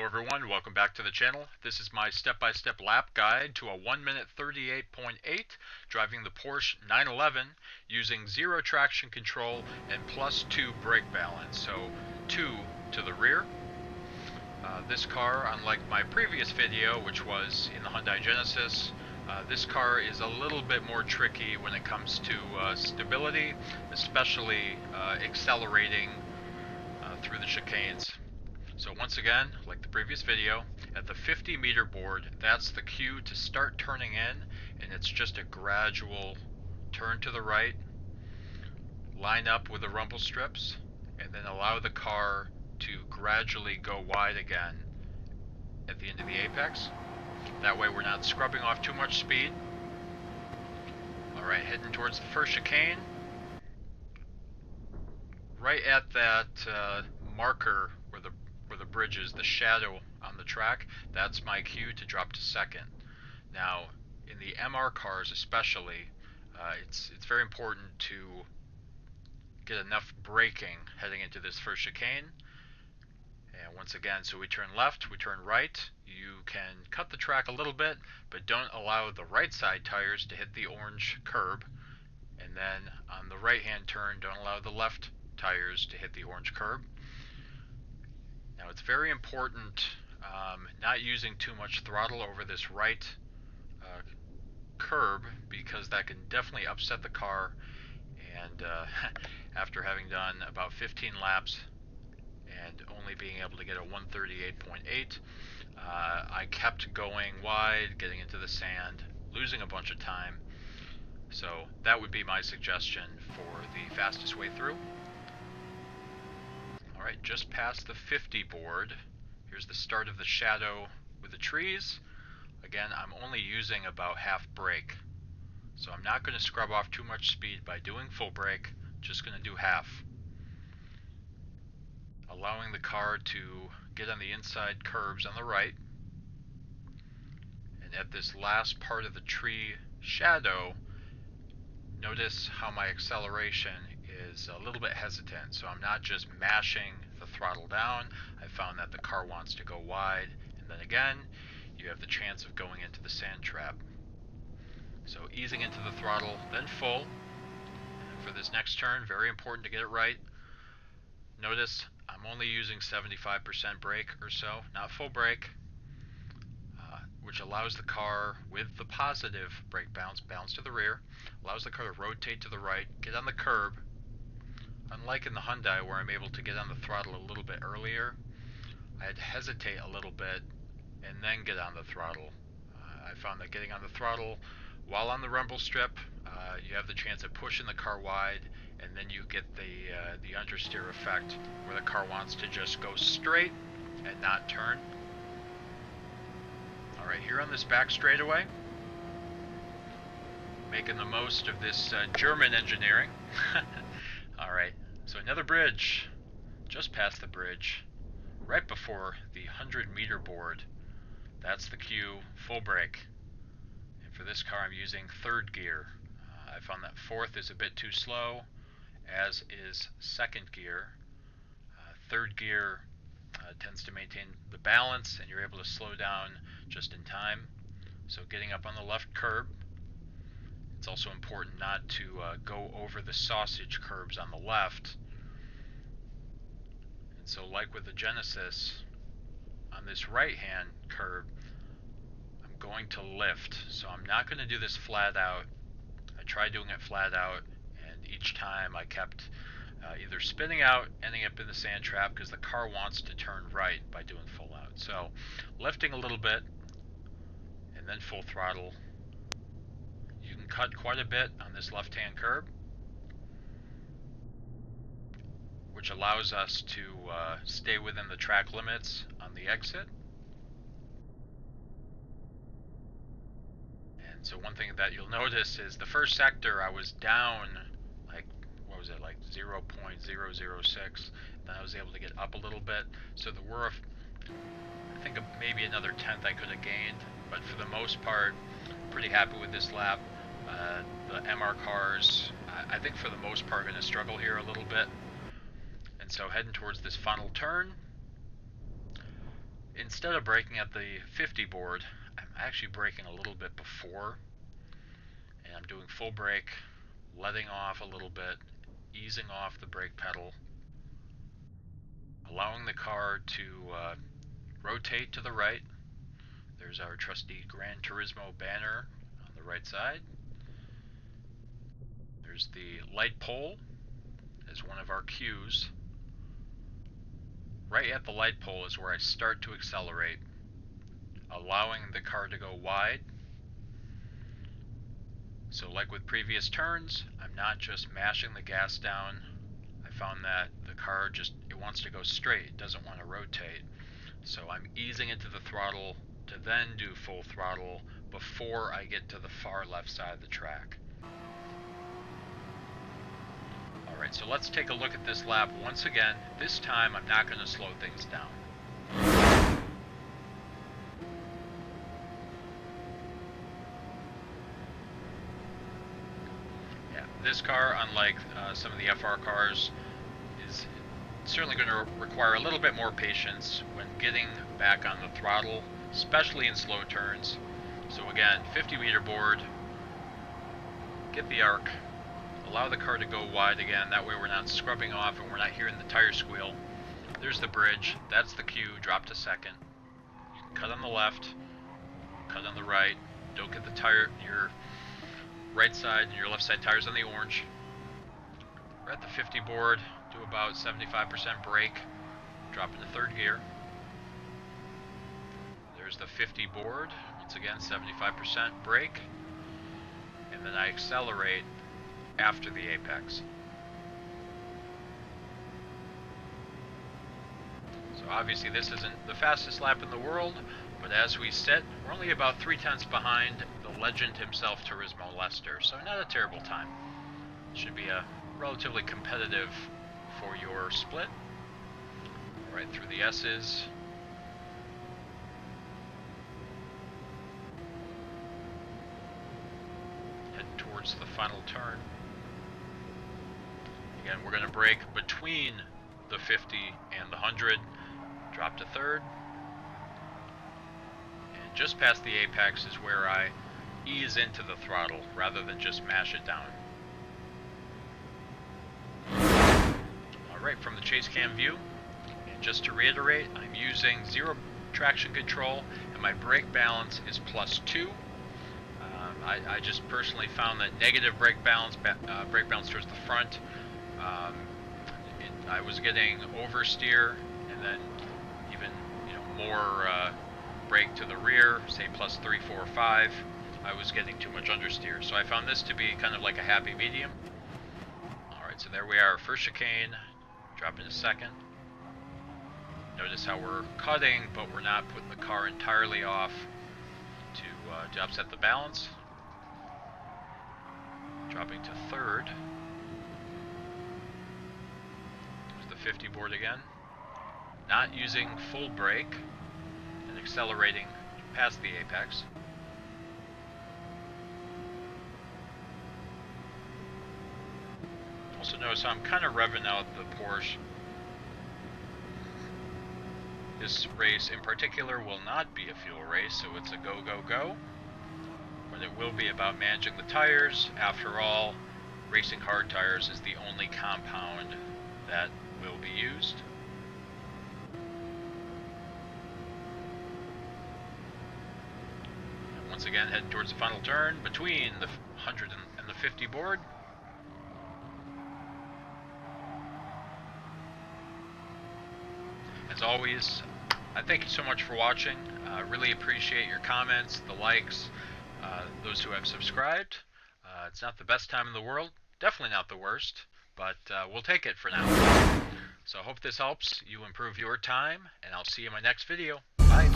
Hello everyone, welcome back to the channel. This is my step-by-step lap guide to a 1 minute 38.8 driving the Porsche 911 using zero traction control and +2 brake balance, so 2 to the rear. This car, unlike my previous video, which was in the Hyundai Genesis, this car is a little bit more tricky when it comes to stability, especially accelerating through the chicanes. So once again, like the previous video, at the 50-meter board, that's the cue to start turning in, and it's just a gradual turn to the right, line up with the rumble strips, and then allow the car to gradually go wide again at the end of the apex. That way we're not scrubbing off too much speed. Alright, heading towards the first chicane. Right at that marker where the bridge is, the shadow on the track, that's my cue to drop to second. Now, in the MR cars especially, it's very important to get enough braking heading into this first chicane. And once again, so we turn left, we turn right. You can cut the track a little bit, but don't allow the right side tires to hit the orange curb. And then on the right hand turn, don't allow the left tires to hit the orange curb. Now it's very important not using too much throttle over this right curb, because that can definitely upset the car. And after having done about 15 laps and only being able to get a 138.8, I kept going wide, getting into the sand, losing a bunch of time. So that would be my suggestion for the fastest way through. Alright, just past the 50 board. Here's the start of the shadow with the trees. Again, I'm only using about half brake. So I'm not going to scrub off too much speed by doing full brake, just going to do half. Allowing the car to get on the inside curbs on the right. And at this last part of the tree shadow, notice how my acceleration is a little bit hesitant, so I'm not just mashing the throttle down. I found that the car wants to go wide, and then again, you have the chance of going into the sand trap. So easing into the throttle, then full. And for this next turn, very important to get it right. Notice I'm only using 75% brake or so, not full brake, which allows the car, with the positive brake bounce to the rear, allows the car to rotate to the right, get on the curb. Unlike in the Hyundai, where I'm able to get on the throttle a little bit earlier, I had to hesitate a little bit and then get on the throttle. I found that getting on the throttle while on the rumble strip, you have the chance of pushing the car wide, and then you get the understeer effect where the car wants to just go straight and not turn. Alright, here on this back straightaway, making the most of this German engineering. Alright, so another bridge, just past the bridge, right before the 100-meter board. That's the cue, full brake. And for this car I'm using third gear. I found that fourth is a bit too slow, as is second gear. Third gear tends to maintain the balance, and you're able to slow down just in time. So getting up on the left curb. It's also important not to go over the sausage curbs on the left. And so, like with the Genesis, on this right-hand curb, I'm going to lift. So I'm not going to do this flat out. I tried doing it flat out, and each time I kept either spinning out, ending up in the sand trap, because the car wants to turn right by doing full out. So lifting a little bit, and then full throttle. You can cut quite a bit on this left-hand curb, which allows us to stay within the track limits on the exit. And so one thing that you'll notice is the first sector I was down like, what was it, like 0.006. Then I was able to get up a little bit. So there were, I think, maybe another tenth I could have gained. But for the most part, pretty happy with this lap. The MR cars, I think for the most part, are going to struggle here a little bit. And so heading towards this final turn. In instead of braking at the 50 board, I'm actually braking a little bit before, and I'm doing full brake, letting off a little bit, easing off the brake pedal, allowing the car to rotate to the right. There's our trusty Gran Turismo banner on the right side. There's the light pole as one of our cues. Right at the light pole is where I start to accelerate, allowing the car to go wide. So like with previous turns, I'm not just mashing the gas down. I found that the car it wants to go straight, it doesn't want to rotate. So I'm easing into the throttle to then do full throttle before I get to the far left side of the track. Alright, so let's take a look at this lap once again. This time I'm not going to slow things down. Yeah, this car, unlike some of the FR cars, is certainly going to require a little bit more patience when getting back on the throttle, especially in slow turns. So again, 50-meter board, get the arc, allow the car to go wide again, that way we're not scrubbing off and we're not hearing the tire squeal. There's the bridge, that's the cue, drop to second. You can cut on the left, cut on the right, don't get your right side and your left side tires on the orange. We're at the 50 board, do about 75% brake, drop into third gear. There's the 50 board, once again 75% brake, and then I accelerate after the apex. So obviously this isn't the fastest lap in the world, but as we sit, we're only about 3/10 behind the legend himself, Turismo Lester, so not a terrible time. Should be a relatively competitive for your split. Right through the S's. Heading towards the final turn. Again, we're going to brake between the 50 and the 100, drop to third, and just past the apex is where I ease into the throttle rather than just mash it down. Alright, from the chase cam view, and just to reiterate, I'm using 0 traction control and my brake balance is +2. I just personally found that negative brake balance towards the front, I was getting oversteer, and then even more brake to the rear, say +3, 4, 5. I was getting too much understeer, so I found this to be kind of like a happy medium. Alright, so there we are, first chicane, drop into second. Notice how we're cutting, but we're not putting the car entirely off to upset the balance. Dropping to third. There's the 50 board again. Not using full brake and accelerating past the apex. Also notice how I'm kind of revving out the Porsche. This race in particular will not be a fuel race, so it's a go, go, go. But it will be about managing the tires. After all, racing hard tires is the only compound that will be used. And once again, heading towards the final turn between the 100 and the 50 board. As always, I thank you so much for watching. Really appreciate your comments, the likes, those who have subscribed. It's not the best time in the world, definitely not the worst, but we'll take it for now. So I hope this helps you improve your time, and I'll see you in my next video. Bye.